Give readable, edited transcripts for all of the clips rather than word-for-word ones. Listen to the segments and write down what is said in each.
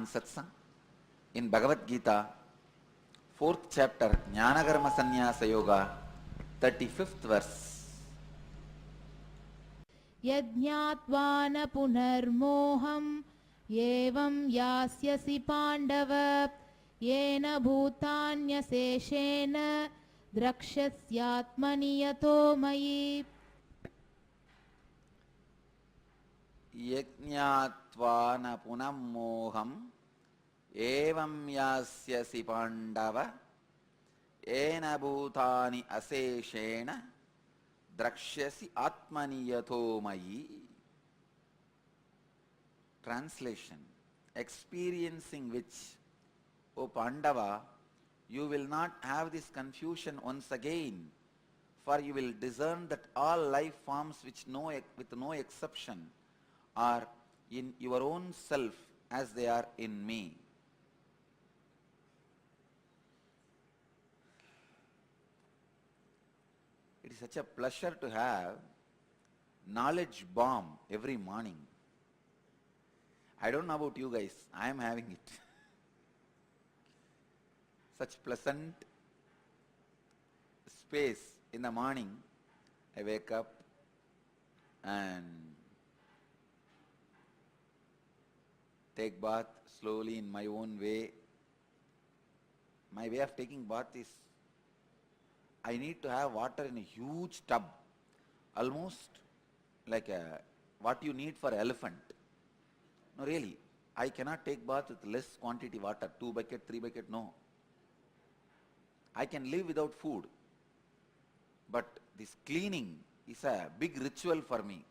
Satsang in Bhagavad Gita, 4th chapter, Jnana Karma Sannyasa Yoga, 35th verse. Yajñātvā na punarmoham yevam yasyasi pandava yena bhutanya seshena drakshasyatmani yato mayi. Yajñātvā na punammoham evam yasyasi pandava ena bhutani aseshena drakshyasi atmani yato mayi. Translation: experiencing which, O Pandava, you will not have this confusion once again, for you will discern that all life forms with no exception are in your own self as they are in me. It is such a pleasure to have knowledge bomb every morning. I don't know about you guys, I am having it. Such pleasant space in the morning. I wake up and take bath slowly in my own way. My way of taking bath is, I need to have water in a huge tub, almost like what you need for elephant. No, really, I cannot take bath with less quantity water, 2 bucket, 3 bucket, no. I can live without food, but this cleaning is a big ritual for me.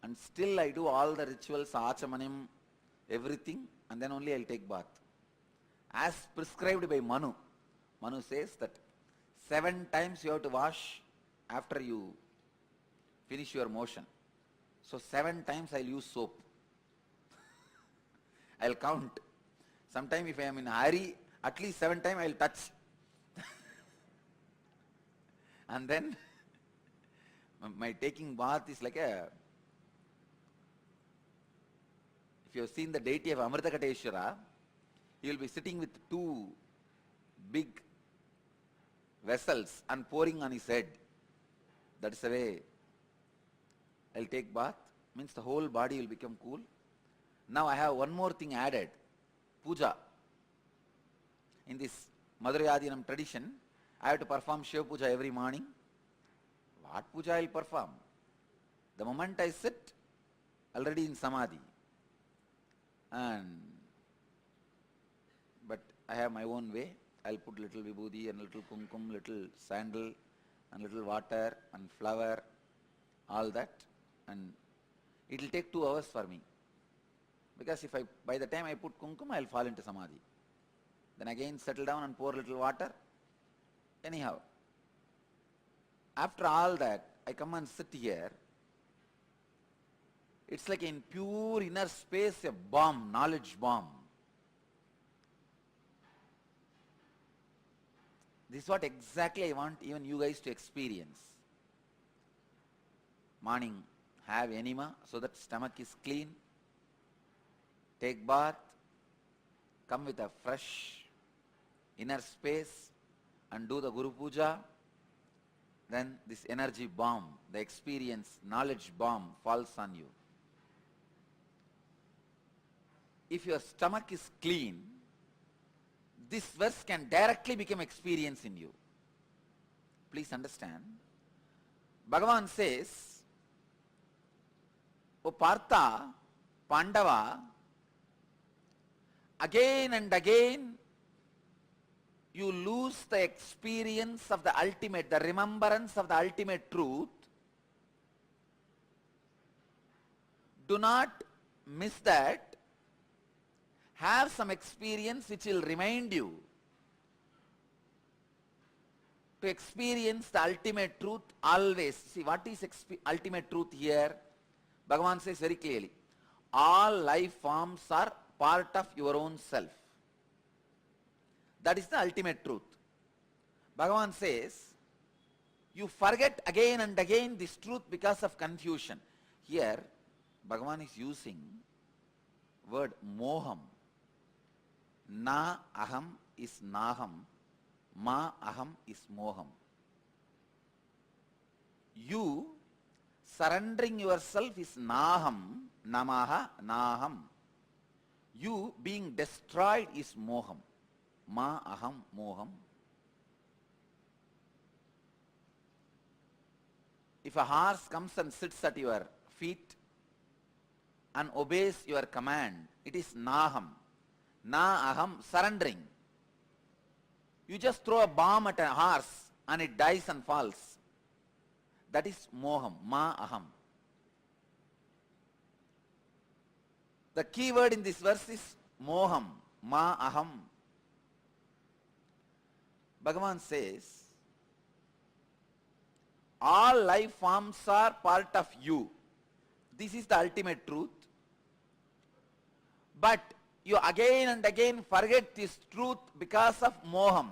And still I do all the rituals, achamanim, everything, and then only I'll take bath. As prescribed by Manu. Manu says that 7 times you have to wash after you finish your motion. So 7 times I'll use soap. I'll count. Sometime if I am in a hurry, at least 7 times I'll touch. And then my taking bath is like a... If you have seen the deity of Amritakateshwara, he will be sitting with 2 big vessels and pouring on his head. That's the way I'll take bath. Means the whole body will become cool. Now I have one more thing added. Puja. In this Madhurayadinam tradition, I have to perform Shiva Puja every morning. What puja I will perform? The moment I sit, already in Samadhi. But I have my own way. I'll put little vibhuti and little kumkum, little sandal and little water and flower, all that. And it will take 2 hours for me. Because by the time I put kumkum, I will fall into Samadhi. Then again settle down and pour little water. Anyhow, after all that, I come and sit here. It's like in pure inner space, a bomb, knowledge bomb. This is what exactly I want even you guys to experience. Morning, have enema so that stomach is clean. Take bath, come with a fresh inner space and do the Guru Puja. Then this energy bomb, the experience, knowledge bomb falls on you. If your stomach is clean, this verse can directly become experience in you. Please understand. Bhagavan says, O Partha, Pandava, again and again you lose the experience of the ultimate, the remembrance of the ultimate truth. Do not miss that. Have some experience which will remind you to experience the ultimate truth always. See, what is ultimate truth here? Bhagavan says very clearly, all life forms are part of your own self. That is the ultimate truth. Bhagavan says, you forget again and again this truth because of confusion. Here, Bhagavan is using word moham. Na aham is naham, ma aham is moham. You surrendering yourself is naham, namaha, naham. You being destroyed is moham, ma aham, moham. If a horse comes and sits at your feet and obeys your command, it is naham, na aham, surrendering. You just throw a bomb at a horse and it dies and falls. That is moham, ma aham. The key word in this verse is moham, ma aham. Bhagavan says, all life forms are part of you. This is the ultimate truth. But you again and again forget this truth because of moham.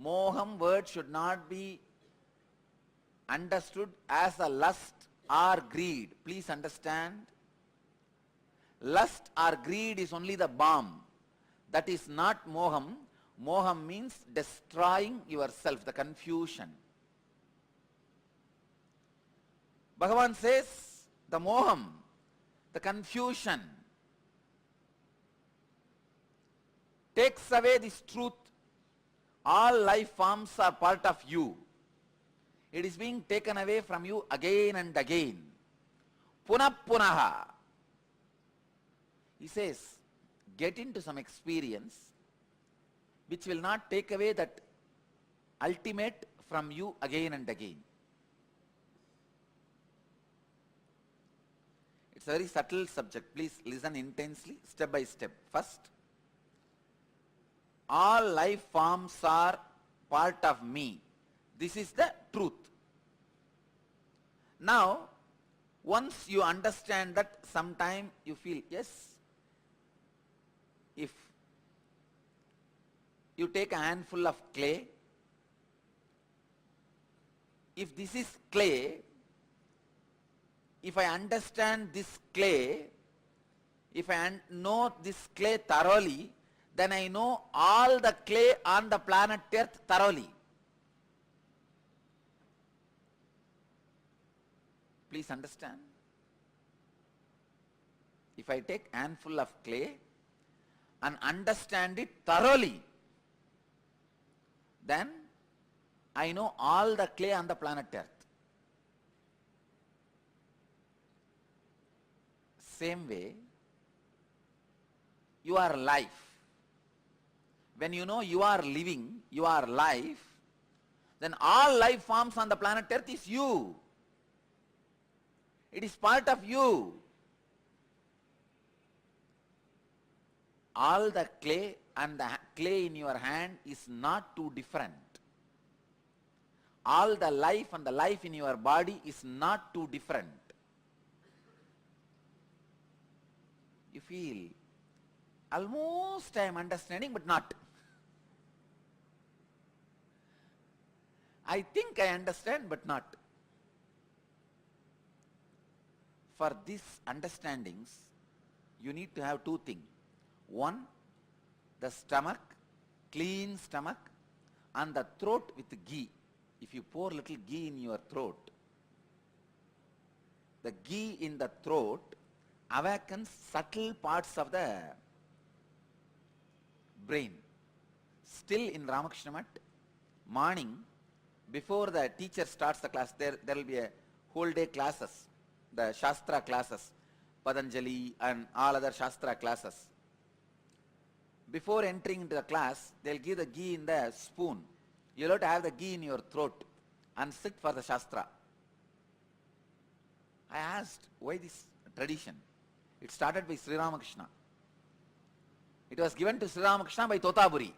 Moham word should not be understood as a lust or greed. Please understand. Lust or greed is only the bomb. That is not moham. Moham means destroying yourself, the confusion. Bhagavan says, the moham, the confusion, takes away this truth. All life forms are part of you. It is being taken away from you again and again. Punah punaha. He says, get into some experience which will not take away that ultimate from you again and again. It's a very subtle subject. Please listen intensely, step by step. First, all life forms are part of me. This is the truth. Now, once you understand that, sometime you feel, yes, if you take a handful of clay, if this is clay, if I understand this clay, if I know this clay thoroughly, then I know all the clay on the planet Earth thoroughly. Please understand. If I take a handful of clay and understand it thoroughly, then I know all the clay on the planet Earth. Same way, you are life. When you know you are living, you are life, then all life forms on the planet Earth is you. It is part of you. All the clay and the clay in your hand is not too different. All the life and the life in your body is not too different. You feel, almost I am understanding, but not. I think I understand, but not. For these understandings, you need to have two things. One, the stomach, clean stomach, and the throat with ghee. If you pour little ghee in your throat, the ghee in the throat awakens subtle parts of the brain. Still in Ramakrishna Math, morning, before the teacher starts the class, there will be a whole day classes, the Shastra classes, Patanjali and all other Shastra classes. Before entering into the class, they will give the ghee in the spoon. You will have to have the ghee in your throat and sit for the Shastra. I asked, why this tradition? It started by Sri Ramakrishna. It was given to Sri Ramakrishna by Totaburi.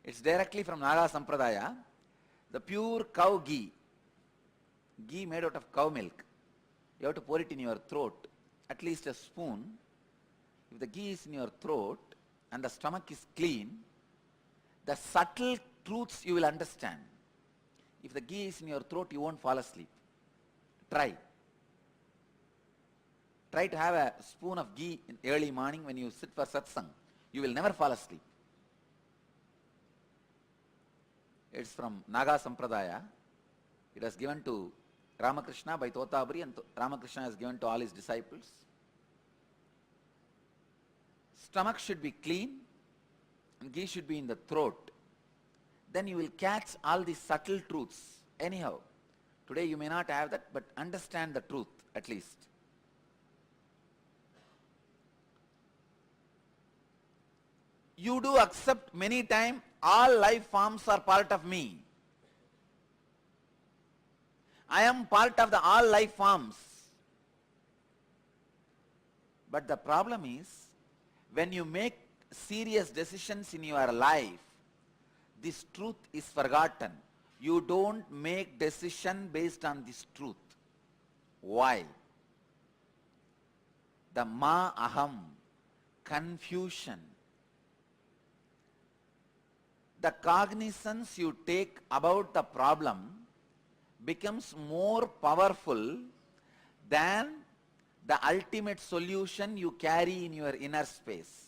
It's directly from Nara Sampradaya. The pure cow ghee, ghee made out of cow milk. You have to pour it in your throat, at least a spoon. If the ghee is in your throat and the stomach is clean, the subtle truths you will understand. If the ghee is in your throat, you won't fall asleep. Try. Try to have a spoon of ghee in early morning when you sit for satsang. You will never fall asleep. It's from Naga Sampradaya. It was given to Ramakrishna by Totabri, and Ramakrishna has given to all his disciples. Stomach should be clean and ghee should be in the throat. Then you will catch all these subtle truths. Anyhow, today you may not have that, but understand the truth at least. You do accept many times all life forms are part of me. I am part of the all life forms. But the problem is, when you make serious decisions in your life, this truth is forgotten. You don't make decision based on this truth. Why? The ma aham, confusion. The cognizance you take about the problem becomes more powerful than the ultimate solution you carry in your inner space.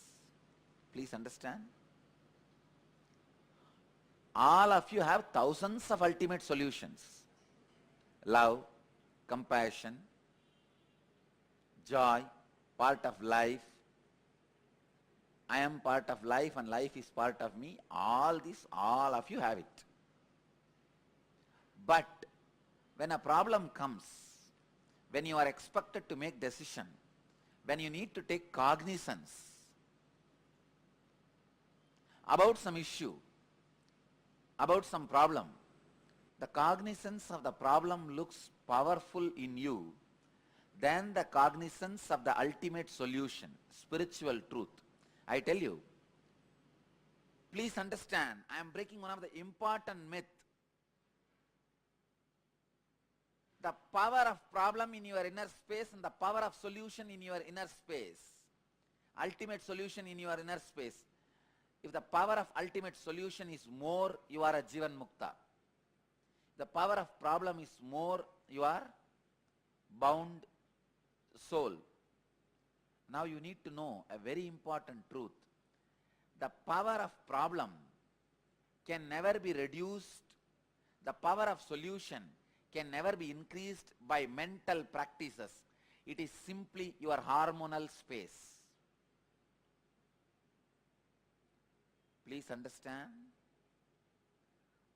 Please understand. All of you have thousands of ultimate solutions. Love, compassion, joy, part of life. I am part of life and life is part of me. All this, all of you have it. But when a problem comes, when you are expected to make decision, when you need to take cognizance about some issue, about some problem, the cognizance of the problem looks powerful in you than the cognizance of the ultimate solution, spiritual truth. I tell you, please understand, I am breaking one of the important myth. The power of problem in your inner space and the power of solution in your inner space. Ultimate solution in your inner space. If the power of ultimate solution is more, you are a Jivan Mukta. The power of problem is more, you are bound soul. Now you need to know a very important truth. The power of problem can never be reduced. The power of solution can never be increased by mental practices. It is simply your hormonal space. Please understand.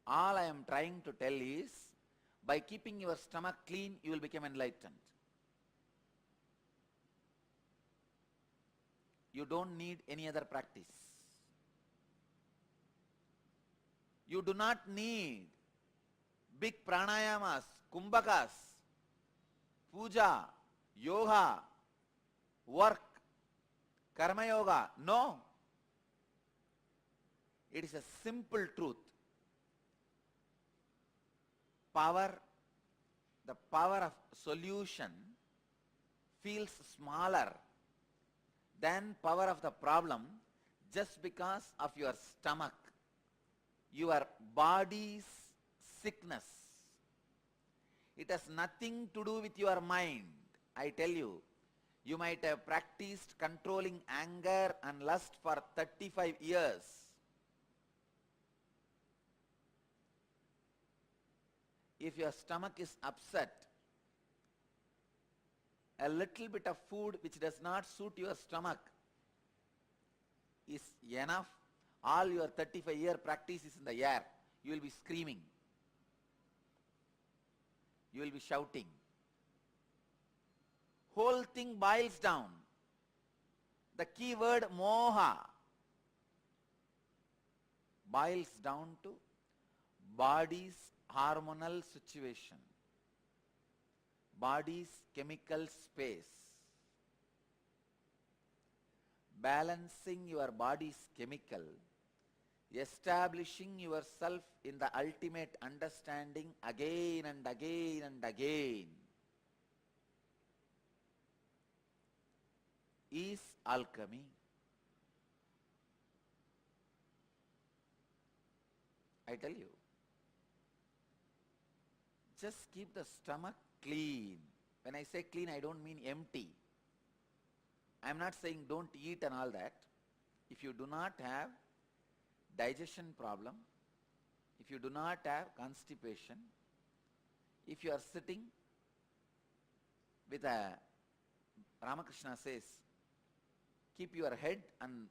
All I am trying to tell is, by keeping your stomach clean, you will become enlightened. You don't need any other practice. You do not need big pranayamas, kumbhakas, puja, yoga, work, karma yoga. No. It is a simple truth. The power of solution feels smaller than power of the problem just because of your stomach, your body's sickness. It has nothing to do with your mind. I tell you, you might have practiced controlling anger and lust for 35 years. If your stomach is upset, a little bit of food which does not suit your stomach is enough. All your 35-year practice is in the air. You will be screaming. You will be shouting. Whole thing boils down. The key word moha boils down to body's hormonal situation, body's chemical space. Balancing your body's chemical, establishing yourself in the ultimate understanding again and again and again is alchemy. I tell you, just keep the stomach clean. When I say clean, I don't mean empty. I am not saying don't eat and all that. If you do not have digestion problem, if you do not have constipation, if you are sitting with a, Ramakrishna says, keep your head and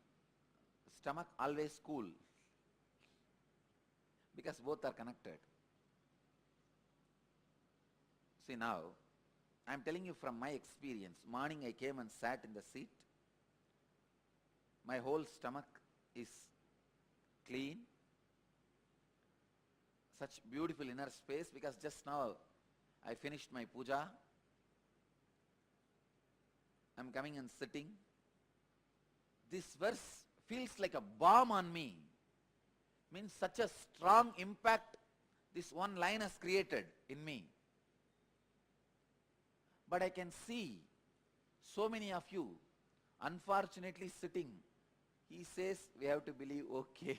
stomach always cool, because both are connected. See now, I am telling you from my experience. Morning I came and sat in the seat. My whole stomach is clean. Such beautiful inner space, because just now I finished my puja. I am coming and sitting. This verse feels like a balm on me. Means such a strong impact this one line has created in me. But I can see so many of you unfortunately sitting. He says we have to believe, okay.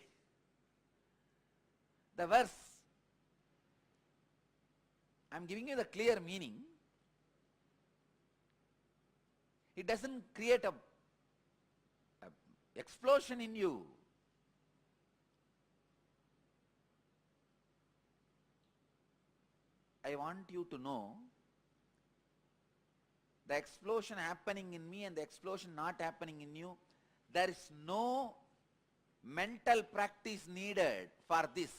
The verse, I am giving you the clear meaning. It doesn't create a explosion in you. I want you to know the explosion happening in me and the explosion not happening in you, there is no mental practice needed for this.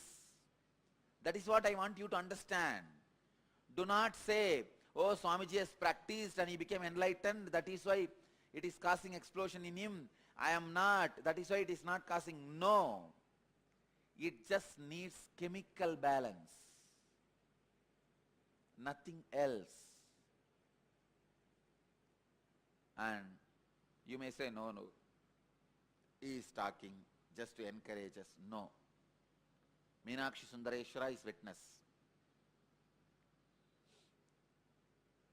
That is what I want you to understand. Do not say, oh, Swamiji has practiced and he became enlightened, that is why it is causing explosion in him. I am not, that is why it is not causing. No. It just needs chemical balance. Nothing else. And you may say, no, he is talking just to encourage us. No. Meenakshi Sundareshwara is witness.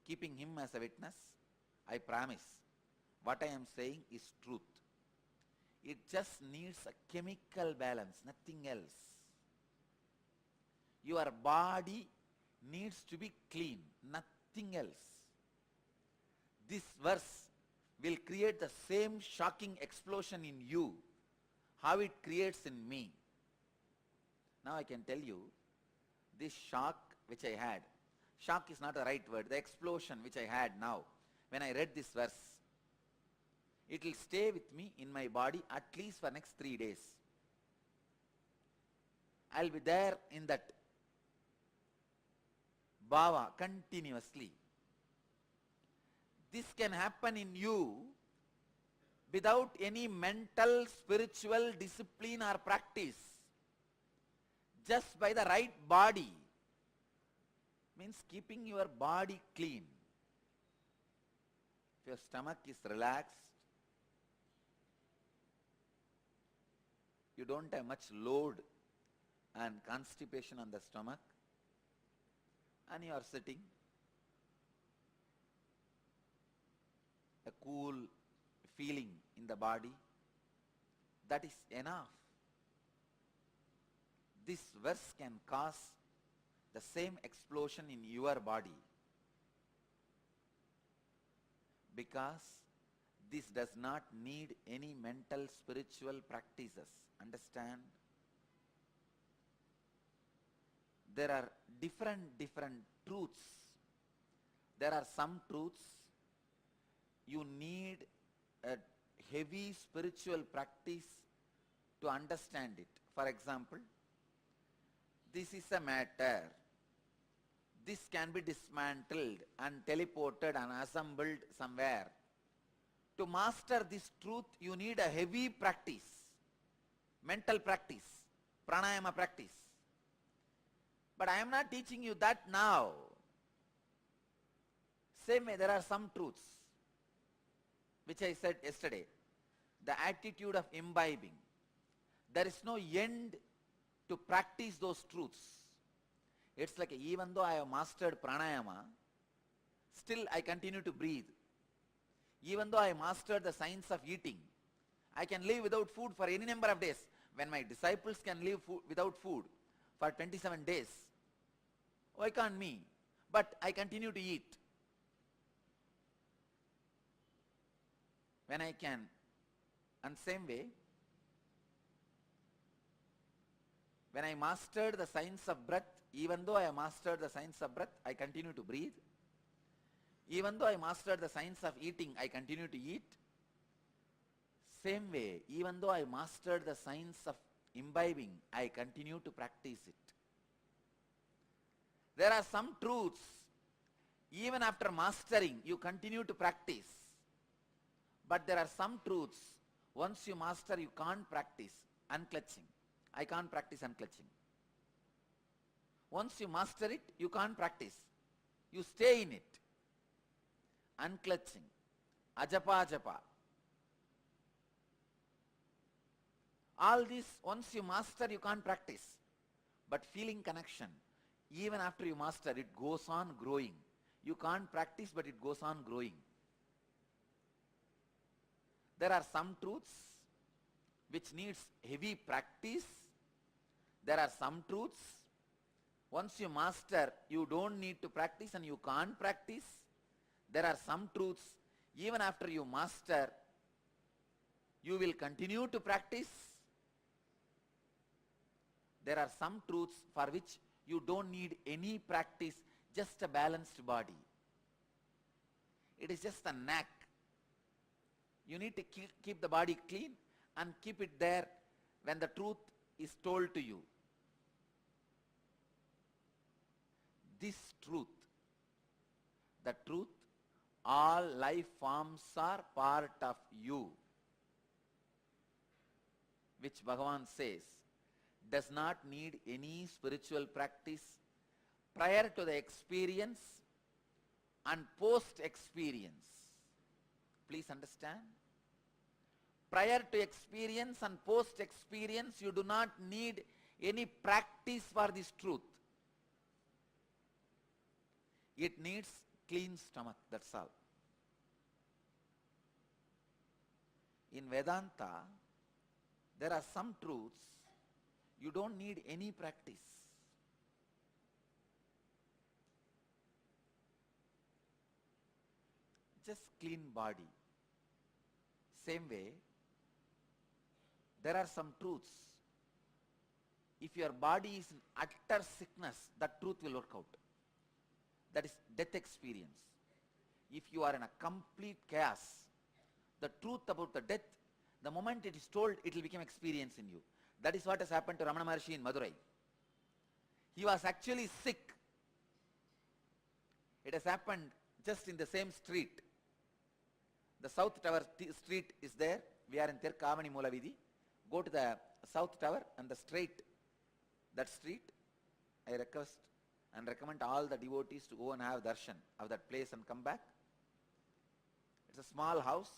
Keeping him as a witness, I promise, what I am saying is truth. It just needs a chemical balance, nothing else. Your body needs to be clean, nothing else. This verse will create the same shocking explosion in you, how it creates in me. Now I can tell you, this shock which I had, shock is not the right word, the explosion which I had now, when I read this verse, it will stay with me in my body at least for next 3 days. I will be there in that bhava continuously. This can happen in you without any mental, spiritual discipline or practice. Just by the right body. Means keeping your body clean. If your stomach is relaxed, you don't have much load and constipation on the stomach, and you are sitting, a cool feeling in the body, that is enough. This verse can cause the same explosion in your body, because this does not need any mental spiritual practices. Understand? There are different truths. There are some truths you need a heavy spiritual practice to understand it. For example, this is a matter. This can be dismantled and teleported and assembled somewhere. To master this truth, you need a heavy practice, mental practice, pranayama practice. But I am not teaching you that now. Same way, there are some truths which I said yesterday. The attitude of imbibing. There is no end to practice those truths. It's like even though I have mastered pranayama, still I continue to breathe. Even though I mastered the science of eating, I can live without food for any number of days. When my disciples can live without food for 27 days, why can't me? But I continue to eat. when I can, and same way, when I mastered the science of breath, even though I mastered the science of breath, I continue to breathe. Even though I mastered the science of eating, I continue to eat. Same way, even though I mastered the science of imbibing, I continue to practice it. There are some truths, even after mastering, you continue to practice. But there are some truths, once you master, you can't practice. Unclutching. I can't practice unclutching. Once you master it, you can't practice. You stay in it. Unclutching. Ajapa japa. All this, once you master, you can't practice. But feeling connection, even after you master, it goes on growing. You can't practice, but it goes on growing. There are some truths which needs heavy practice. There are some truths, once you master, you don't need to practice and you can't practice. There are some truths, even after you master, you will continue to practice. There are some truths for which you don't need any practice, just a balanced body. It is just a knack. You need to keep the body clean and keep it there when the truth is told to you. This truth, the truth, all life forms are part of you, which Bhagavan says, does not need any spiritual practice prior to the experience and post-experience. Please understand. Prior to experience and post-experience, you do not need any practice for this truth. It needs clean stomach, that's all. In Vedanta, there are some truths you don't need any practice. Just clean body. Same way, there are some truths. If your body is in utter sickness, that truth will work out. That is death experience. If you are in a complete chaos, the truth about the death, the moment it is told, it will become experience in you. That is what has happened to Ramana Maharshi in Madurai. He was actually sick. It has happened just in the same street. The South Tower street is there. We are in Tirkavani Moolavidi. Go to the South Tower and the straight, that street, I request and recommend all the devotees to go and have darshan of that place and come back. It's a small house.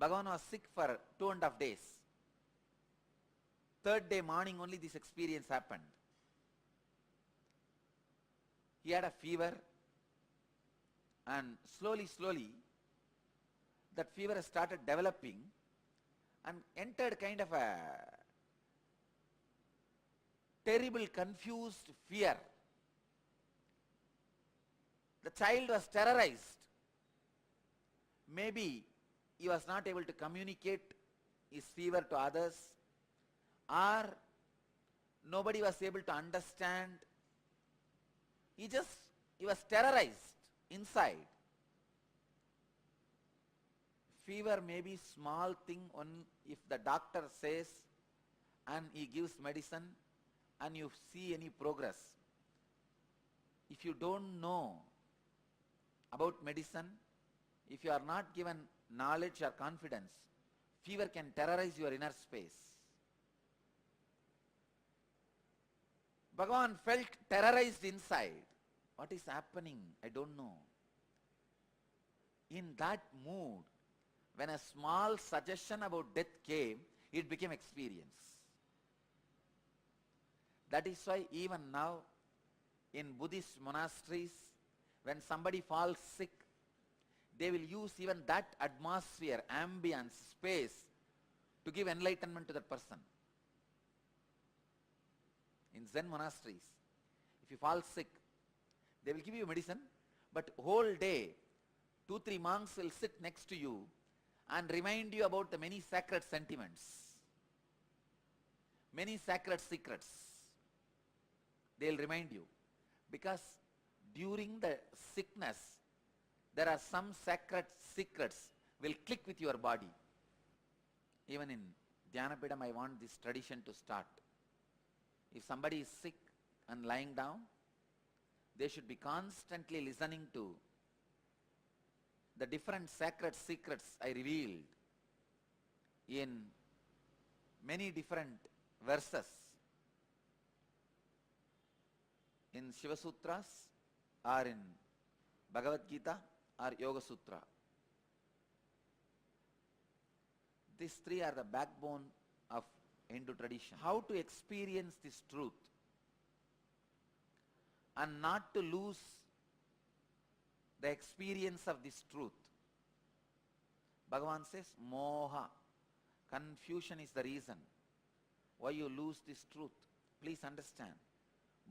Bhagavan was sick for 2.5 days. Third day morning only this experience happened. He had a fever, and slowly that fever started developing and entered kind of a terrible confused fear. The child was terrorized. Maybe he was not able to communicate his fever to others, or nobody was able to understand. He was terrorized inside. Fever may be small thing if the doctor says and he gives medicine and you see any progress. If you don't know about medicine, if you are not given knowledge or confidence, fever can terrorize your inner space. Bhagavan felt terrorized inside. What is happening? I don't know. In that mood, when a small suggestion about death came, it became experience. That is why even now, in Buddhist monasteries, when somebody falls sick, they will use even that atmosphere, ambience, space to give enlightenment to that person. In Zen monasteries, if you fall sick, they will give you medicine, but whole day, 2-3 monks will sit next to you and remind you about the many sacred sentiments, many sacred secrets. They'll remind you. Because during the sickness, there are some sacred secrets will click with your body. Even in Dhyanapidam, I want this tradition to start. If somebody is sick and lying down, they should be constantly listening to the different sacred secrets I revealed in many different verses in Shiva Sutras or in Bhagavad Gita or Yoga Sutra. These three are the backbone of Hindu tradition. How to experience this truth and not to lose the experience of this truth. Bhagavan says, moha, confusion is the reason why you lose this truth. Please understand,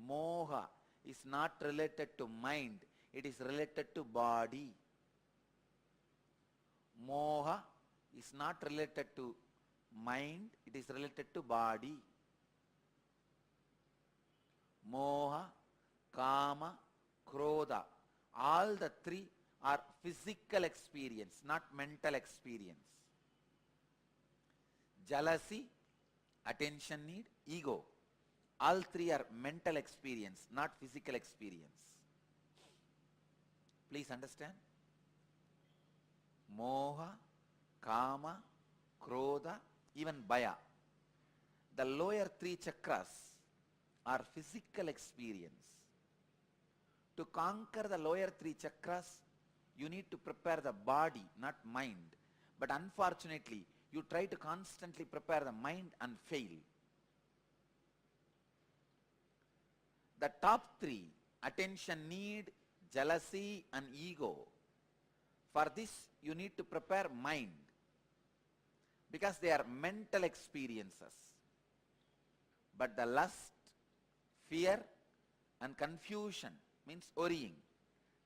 moha is not related to mind, it is related to body. Moha is not related to mind, it is related to body. Moha, kama, krodha, all the three are physical experience, not mental experience. Jealousy, attention need, ego, all three are mental experience, not physical experience. Please understand. Moha, kama, krodha, even bhaya. The lower three chakras are physical experience. To conquer the lower three chakras, you need to prepare the body, not mind. But unfortunately, you try to constantly prepare the mind and fail. The top three, attention need, jealousy and ego. For this, you need to prepare mind, because they are mental experiences. But the lust, fear and confusion, means worrying,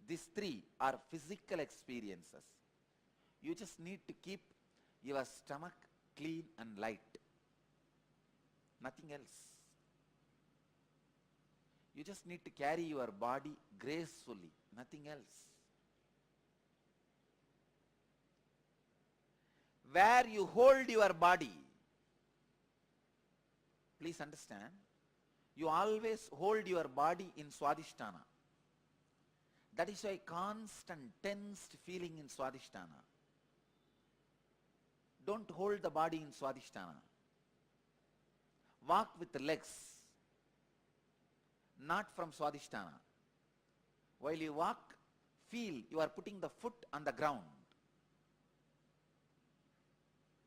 these three are physical experiences. You just need to keep your stomach clean and light. Nothing else. You just need to carry your body gracefully. Nothing else. Where you hold your body, please understand, you always hold your body in Swadhisthana. That is why constant tensed feeling in Swadhisthana. Don't hold the body in Swadhisthana. Walk with the legs, not from Swadhisthana. While you walk, feel you are putting the foot on the ground.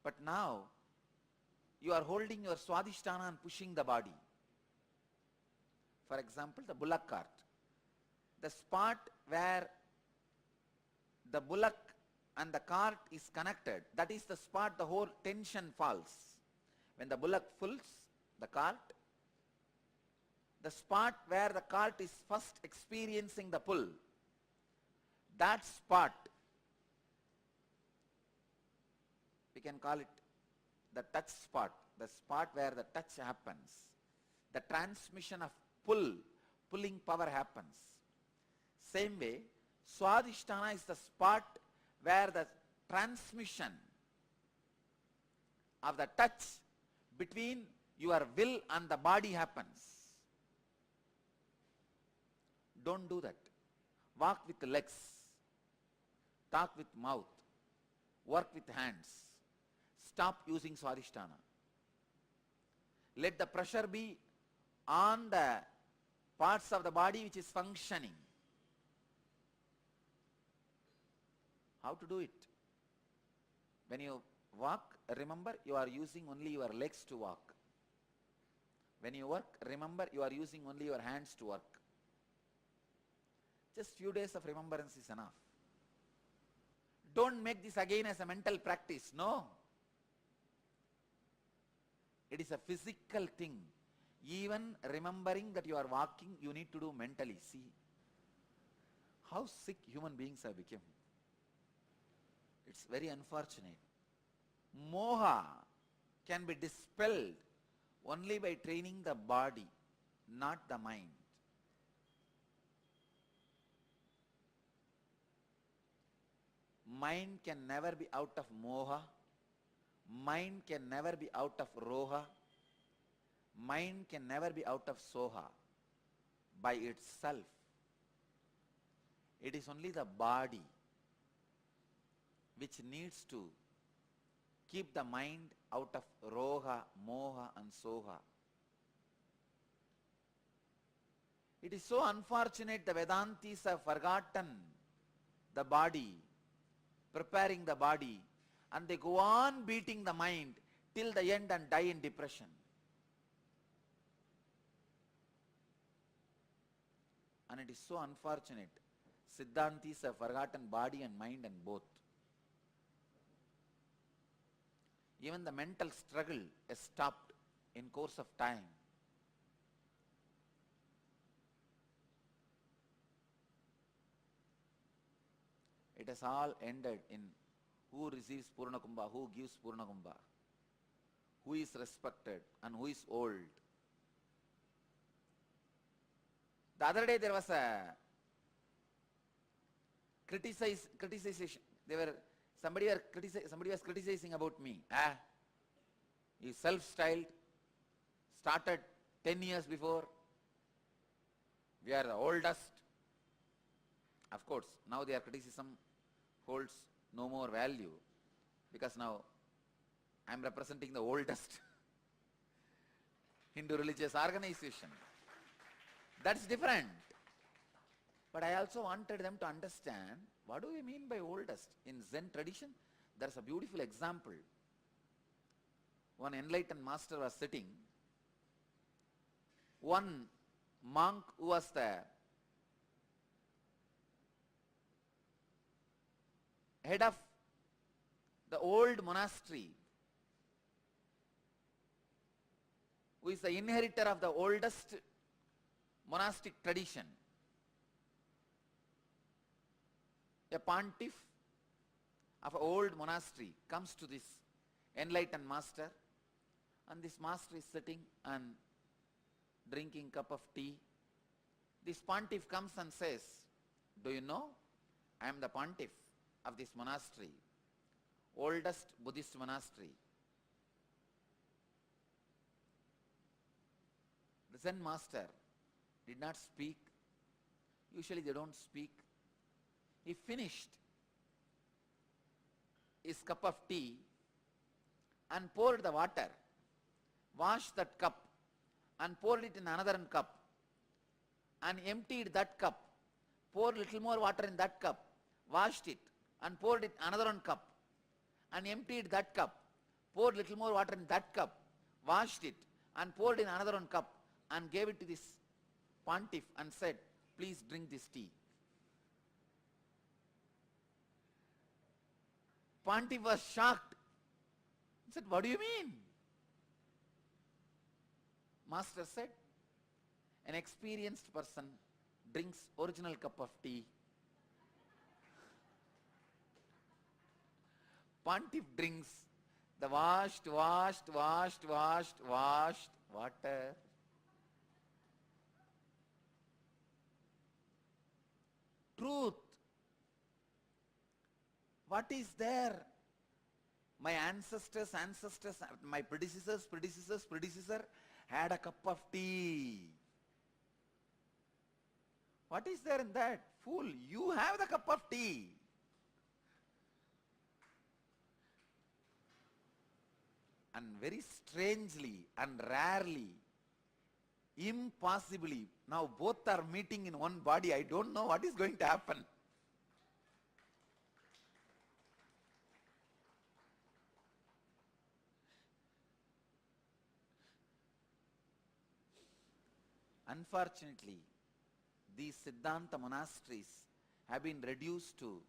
But now, you are holding your Swadhisthana and pushing the body. For example, the bullock cart. The spot where the bullock and the cart is connected, that is the spot the whole tension falls. When the bullock pulls the cart, the spot where the cart is first experiencing the pull, that spot, we can call it the touch spot, the spot where the touch happens. The transmission of pulling power happens. Same way, Swadhisthana is the spot where the transmission of the touch between your will and the body happens. Don't do that. Walk with the legs, talk with mouth, work with hands. Stop using Swadhisthana. Let the pressure be on the parts of the body which is functioning. How to do it? When you walk, remember you are using only your legs to walk. When you work, remember you are using only your hands to work. Just few days of remembrance is enough. Don't make this again as a mental practice. No. It is a physical thing. Even remembering that you are walking, you need to do mentally. See how sick human beings have become. It's very unfortunate. Moha can be dispelled only by training the body, not the mind. Mind can never be out of moha. Mind can never be out of roha. Mind can never be out of soha by itself. It is only the body which needs to keep the mind out of roha, moha and soha. It is so unfortunate the Vedantis have forgotten the body, preparing the body, and they go on beating the mind till the end and die in depression. And it is so unfortunate. Siddhantis have forgotten body and mind and both. Even the mental struggle has stopped in course of time. It has all ended in who receives Purna Kumbha, who gives Purna Kumbha, who is respected and who is old. The other day there was a criticization. Somebody was criticizing about me. You self-styled, started 10 years before. We are the oldest. Of course, now their criticism holds no more value because now I am representing the oldest Hindu religious organization. That's different. But I also wanted them to understand what do we mean by oldest. In Zen tradition, there's a beautiful example. One enlightened master was sitting. One monk who was the head of the old monastery, who is the inheritor of the oldest monastic tradition, a pontiff of an old monastery comes to this enlightened master, and this master is sitting and drinking cup of tea. This pontiff comes and says, do you know, I am the pontiff of this monastery, oldest Buddhist monastery. The Zen master did not speak. Usually they don't speak. He finished his cup of tea and poured the water, washed that cup and poured it in another cup and emptied that cup, poured little more water in that cup, washed it and poured it another cup and emptied that cup, poured little more water in that cup, washed it and poured in another cup and gave it to this pontiff and said, please drink this tea. Pontiff was shocked. He said, what do you mean? Master said, an experienced person drinks original cup of tea. Pontiff drinks the washed water. Truth. What is there? My ancestors, my predecessor had a cup of tea. What is there in that? Fool, you have the cup of tea. And very strangely and rarely, impossibly, now both are meeting in one body. I don't know what is going to happen. Unfortunately, these Siddhanta monasteries have been reduced to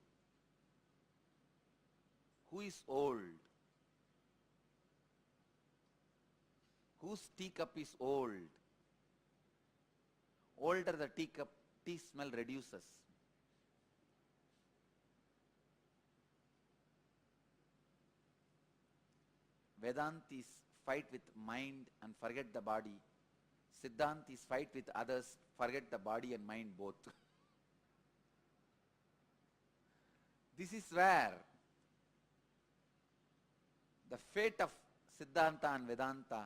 who is old, whose teacup is old. Older the teacup, tea smell reduces. Vedantis fight with mind and forget the body. Siddhantis fight with others, forget the body and mind both. This is where the fate of Siddhanta and Vedanta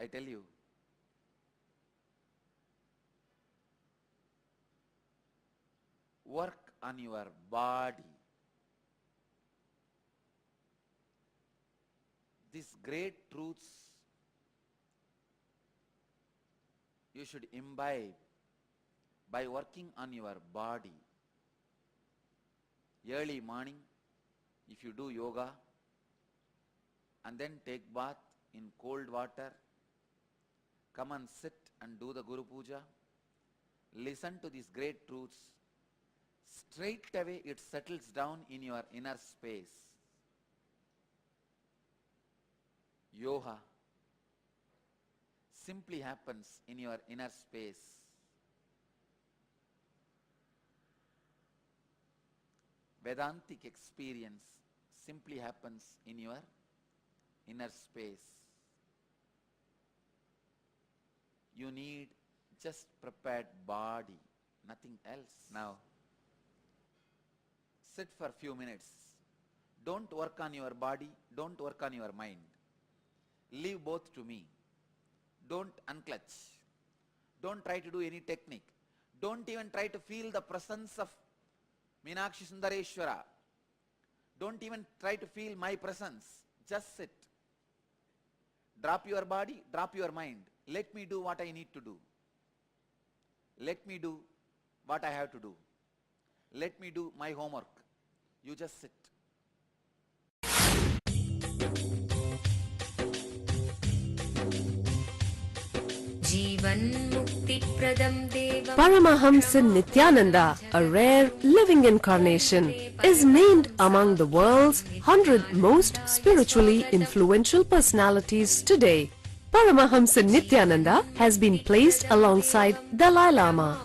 I tell you, work on your body. These great truths you should imbibe by working on your body. Early morning, if you do yoga, and then take bath in cold water, come and sit and do the Guru Puja, listen to these great truths, straight away it settles down in your inner space. Yoga simply happens in your inner space. Vedantic experience simply happens in your inner space. You need just prepared body, nothing else. Now, sit for a few minutes. Don't work on your body, don't work on your mind. Leave both to me. Don't unclutch. Don't try to do any technique. Don't even try to feel the presence of Meenakshi Sundareshwara. Don't even try to feel my presence. Just sit. Drop your body, drop your mind. Let me do what I need to do. Let me do what I have to do. Let me do my homework. You just sit. Paramahamsa Nithyananda, a rare living incarnation, is named among the world's 100 most spiritually influential personalities today. Paramahamsa Nithyananda has been placed alongside Dalai Lama,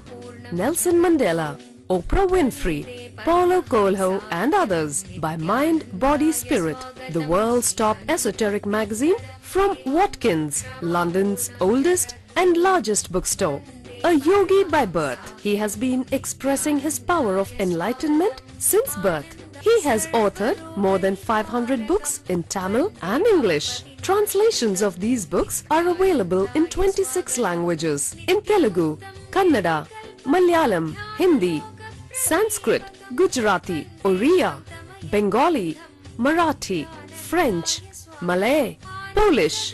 Nelson Mandela, Oprah Winfrey, Paulo Coelho and others by Mind, Body, Spirit, the world's top esoteric magazine from Watkins, London's oldest and largest bookstore. A yogi by birth, he has been expressing his power of enlightenment since birth. He has authored more than 500 books in Tamil and English. Translations of these books are available in 26 languages in Telugu, Kannada, Malayalam, Hindi, Sanskrit, Gujarati, Oriya, Bengali, Marathi, French, Malay, Polish,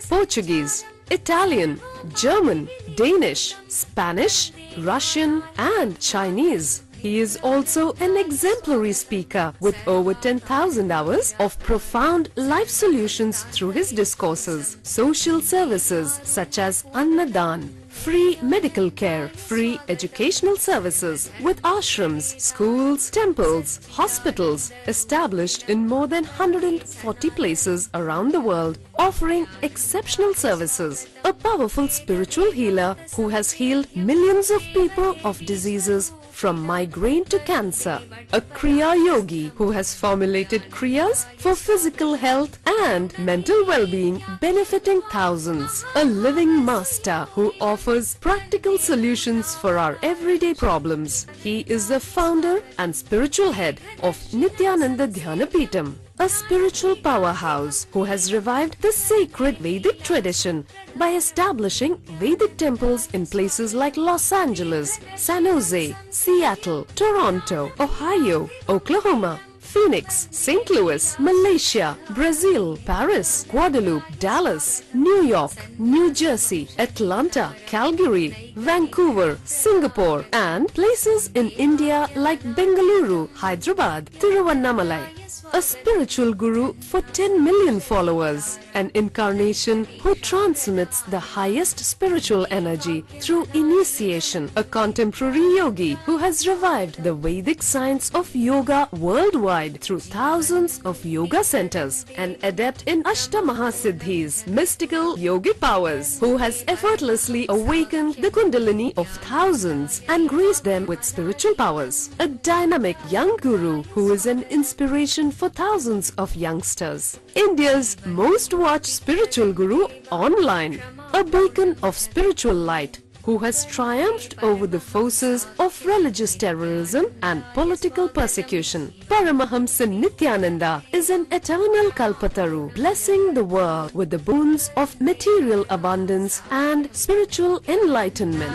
Portuguese, Italian, German, Danish, Spanish, Russian and Chinese. He is also an exemplary speaker with over 10,000 hours of profound life solutions through his discourses. Social services such as Annadan, free medical care, free educational services with ashrams, schools, temples, hospitals established in more than 140 places around the world, offering exceptional services. A powerful spiritual healer who has healed millions of people of diseases from migraine to cancer. A Kriya Yogi who has formulated Kriyas for physical health and mental well-being, benefiting thousands. A living master who offers practical solutions for our everyday problems. He is the founder and spiritual head of Nithyananda Dhyanapeetham, a spiritual powerhouse who has revived the sacred Vedic tradition by establishing Vedic temples in places like Los Angeles, San Jose, Seattle, Toronto, Ohio, Oklahoma, Phoenix, St. Louis, Malaysia, Brazil, Paris, Guadeloupe, Dallas, New York, New Jersey, Atlanta, Calgary, Vancouver, Singapore, and places in India like Bengaluru, Hyderabad, Tiruvannamalai. a spiritual guru for 10 million followers, an incarnation who transmits the highest spiritual energy through initiation, a contemporary yogi who has revived the Vedic science of yoga worldwide through thousands of yoga centers, an adept in Ashtamahasiddhis, mystical yogic powers, who has effortlessly awakened the Kundalini of thousands and graced them with spiritual powers, a dynamic young guru who is an inspiration for thousands of youngsters, India's most watched spiritual guru online, a beacon of spiritual light who has triumphed over the forces of religious terrorism and political persecution. Paramahamsa Nithyananda is an eternal Kalpataru, blessing the world with the boons of material abundance and spiritual enlightenment.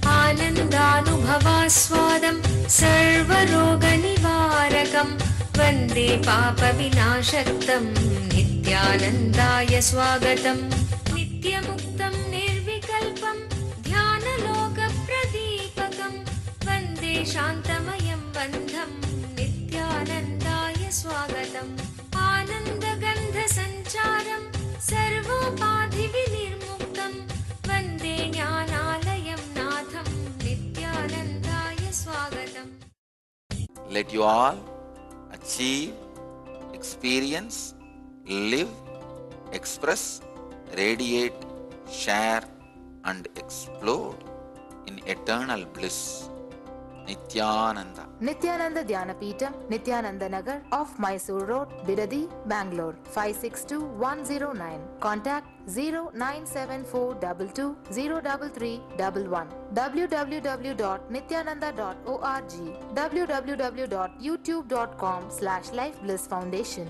आनन्दानुभवास्वादं सर्वरोगनिवारकं वन्दे पापविनाशक्तं नित्यानन्दाय स्वागतं नित्यमुक्तं निर्विकल्पं ध्यानलोकप्रदीपकं वन्दे शान्तमयं बन्धं नित्यानन्दाय स्वागतम् आनन्दगन्धसञ्चारं सर्वोपाधिविनिर्मुक्तं वन्दे ज्ञानालयं नाथं नित्यानन्दाय स्वागतम्. Let you all achieve, experience, live, express, radiate, share and explode in eternal bliss. Nithyananda. Nithyananda Dhyanapitham, Nithyananda Nagar, off Mysore Road, Bidadi, Bangalore, 562109. Contact 09742203311. www.nithyananda.org. www.youtube.com/lifeblissfoundation.